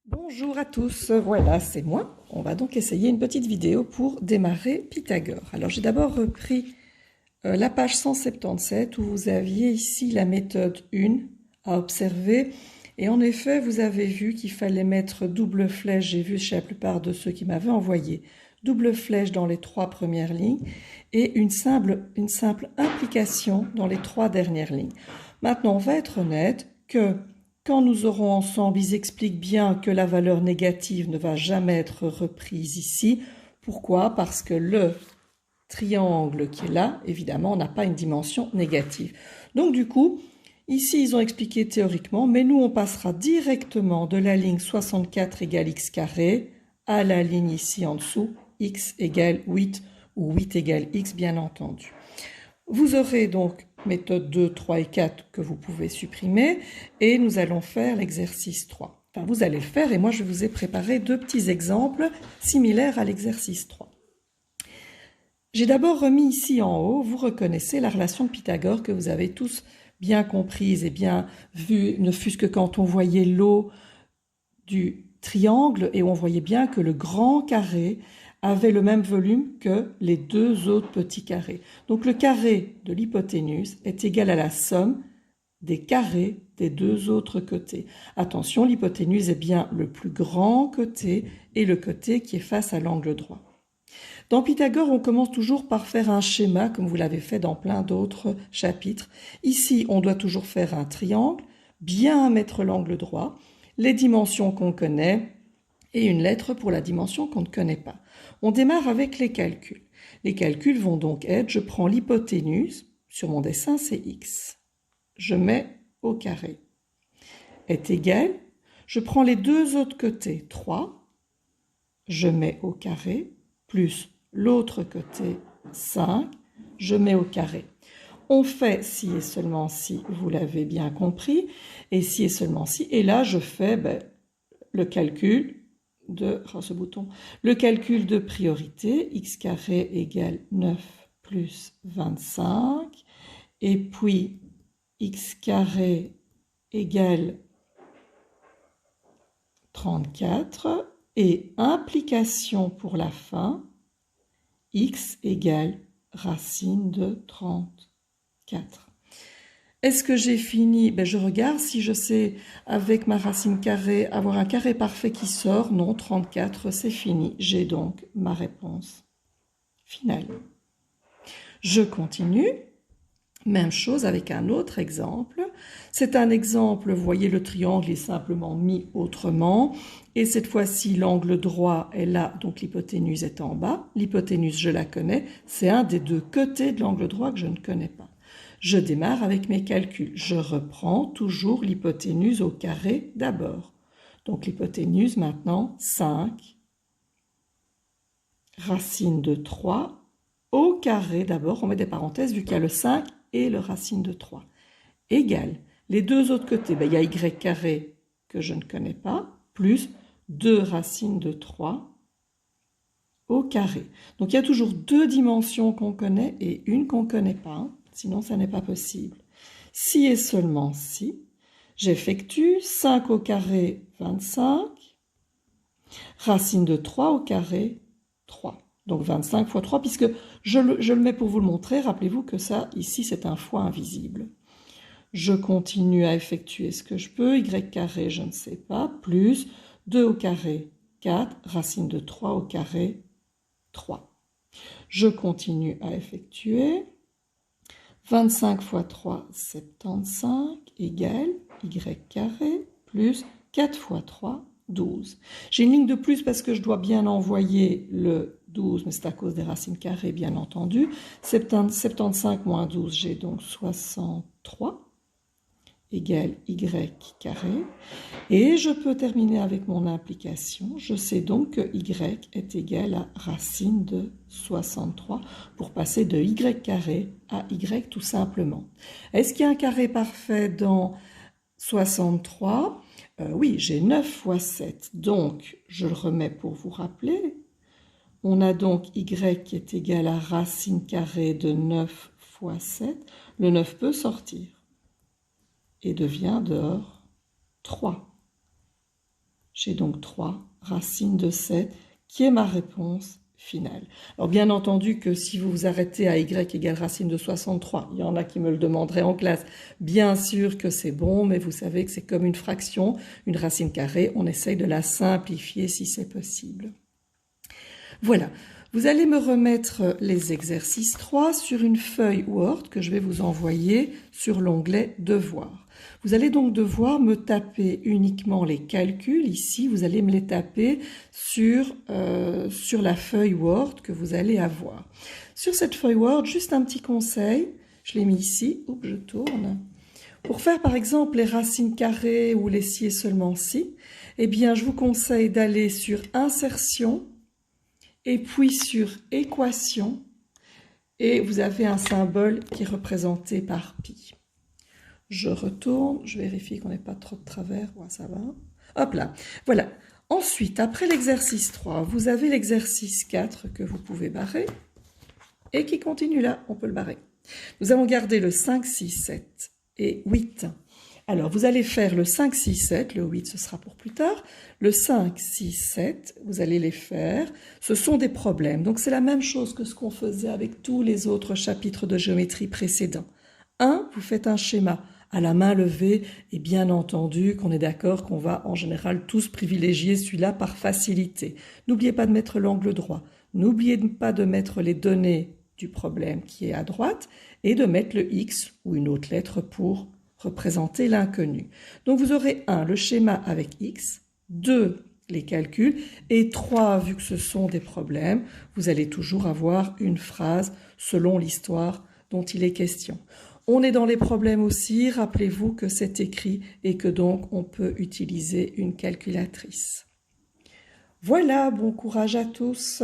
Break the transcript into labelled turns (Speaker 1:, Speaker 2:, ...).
Speaker 1: Bonjour à tous, voilà c'est moi. On va donc essayer une petite vidéo pour démarrer Pythagore. Alors j'ai d'abord repris la page 177 où vous aviez ici la méthode 1 à observer. Et en effet, vous avez vu qu'il fallait mettre double flèche, j'ai vu chez la plupart de ceux qui m'avaient envoyé, double flèche dans les 3 premières lignes et une simple implication dans les 3 dernières lignes. Maintenant, on va être honnête que quand nous aurons ensemble, ils expliquent bien que la valeur négative ne va jamais être reprise ici. Pourquoi? Parce que le triangle qui est là, évidemment, n'a pas une dimension négative. Donc du coup, ici, ils ont expliqué théoriquement, mais nous, on passera directement de la ligne 64 égale x carré à la ligne ici en dessous, x égale 8 ou 8 égale x, bien entendu. Vous aurez donc méthode 2, 3 et 4 que vous pouvez supprimer et nous allons faire l'exercice 3. Enfin, vous allez le faire et moi, je vous ai préparé 2 petits exemples similaires à l'exercice 3. J'ai d'abord remis ici en haut, vous reconnaissez la relation de Pythagore que vous avez tous bien comprise et bien vue, ne fût-ce que quand on voyait l'eau du triangle et on voyait bien que le grand carré avait le même volume que les 2 autres petits carrés. Donc le carré de l'hypoténuse est égal à la somme des carrés des 2 autres côtés. Attention, l'hypoténuse est bien le plus grand côté et le côté qui est face à l'angle droit. Dans Pythagore, on commence toujours par faire un schéma, comme vous l'avez fait dans plein d'autres chapitres. Ici, on doit toujours faire un triangle, bien mettre l'angle droit, les dimensions qu'on connaît et une lettre pour la dimension qu'on ne connaît pas. On démarre avec les calculs. Les calculs vont donc être, je prends l'hypoténuse, sur mon dessin c'est x, je mets au carré, est égal, je prends les 2 autres côtés, 3, je mets au carré, plus l'autre côté 5, je mets au carré. On fait si et seulement si, vous l'avez bien compris, et si et seulement si, et là je fais le calcul de le calcul de priorité, x carré égale 9 plus 25, et puis x carré égale 34, et implication pour la fin, x égale racine de 34. Est-ce que j'ai fini? Je regarde si je sais, avec ma racine carrée, avoir un carré parfait qui sort. Non, 34, c'est fini. J'ai donc ma réponse finale. Je continue. Même chose avec un autre exemple. C'est un exemple, vous voyez, le triangle est simplement mis autrement. Et cette fois-ci, l'angle droit est là, donc l'hypoténuse est en bas. L'hypoténuse, je la connais. C'est un des 2 côtés de l'angle droit que je ne connais pas. Je démarre avec mes calculs. Je reprends toujours l'hypoténuse au carré d'abord. Donc l'hypoténuse maintenant, 5, racine de 3, au carré d'abord, on met des parenthèses vu qu'il y a le 5 et le racine de 3, égale, les 2 autres côtés, il y a y carré que je ne connais pas, plus 2 racines de 3 au carré. Donc il y a toujours 2 dimensions qu'on connaît et une qu'on ne connaît pas, sinon ça n'est pas possible. Si et seulement si, j'effectue 5 au carré 25, racine de 3 au carré 3. Donc 25 fois 3, puisque je le mets pour vous le montrer, rappelez-vous que ça, ici, c'est un fois invisible. Je continue à effectuer ce que je peux, y carré, je ne sais pas, plus 2 au carré 4, racine de 3 au carré 3. Je continue à effectuer 25 fois 3, 75, égale y carré, plus 4 fois 3, 12. J'ai une ligne de plus parce que je dois bien envoyer le 12, mais c'est à cause des racines carrées, bien entendu. 75 moins 12, j'ai donc 63, égale y carré. Et je peux terminer avec mon implication. Je sais donc que y est égal à racine de 63 pour passer de y carré à y tout simplement. Est-ce qu'il y a un carré parfait dans 63 ? Oui, j'ai 9 fois 7, donc je le remets pour vous rappeler. On a donc y qui est égal à racine carrée de 9 fois 7. Le 9 peut sortir et devient dehors 3. J'ai donc 3 racines de 7 qui est ma réponse finale. Alors bien entendu que si vous vous arrêtez à y égale racine de 63, il y en a qui me le demanderaient en classe, bien sûr que c'est bon, mais vous savez que c'est comme une fraction, une racine carrée, on essaye de la simplifier si c'est possible. Voilà, vous allez me remettre les exercices 3 sur une feuille Word que je vais vous envoyer sur l'onglet Devoirs. Vous allez donc devoir me taper uniquement les calculs. Ici, vous allez me les taper sur la feuille Word que vous allez avoir. Sur cette feuille Word, juste un petit conseil, je l'ai mis ici, oups, je tourne. Pour faire par exemple les racines carrées ou les si et seulement si, eh bien je vous conseille d'aller sur Insertion, et puis sur Équation, et vous avez un symbole qui est représenté par pi. Je retourne, je vérifie qu'on n'ait pas trop de travers, ouais, ça va. Hop là, voilà. Ensuite, après l'exercice 3, vous avez l'exercice 4 que vous pouvez barrer, et qui continue là, on peut le barrer. Nous allons garder le 5, 6, 7 et 8. Alors, vous allez faire le 5, 6, 7, le 8 ce sera pour plus tard, le 5, 6, 7, vous allez les faire, ce sont des problèmes, donc c'est la même chose que ce qu'on faisait avec tous les autres chapitres de géométrie précédents. 1, vous faites un schéma à la main levée, et bien entendu qu'on est d'accord qu'on va en général tous privilégier celui-là par facilité. N'oubliez pas de mettre l'angle droit, n'oubliez pas de mettre les données du problème qui est à droite, et de mettre le X ou une autre lettre pour représenter l'inconnu. Donc vous aurez 1, le schéma avec X, 2, les calculs, et 3, vu que ce sont des problèmes, vous allez toujours avoir une phrase selon l'histoire dont il est question. On est dans les problèmes aussi, rappelez-vous que c'est écrit et que donc on peut utiliser une calculatrice. Voilà, bon courage à tous.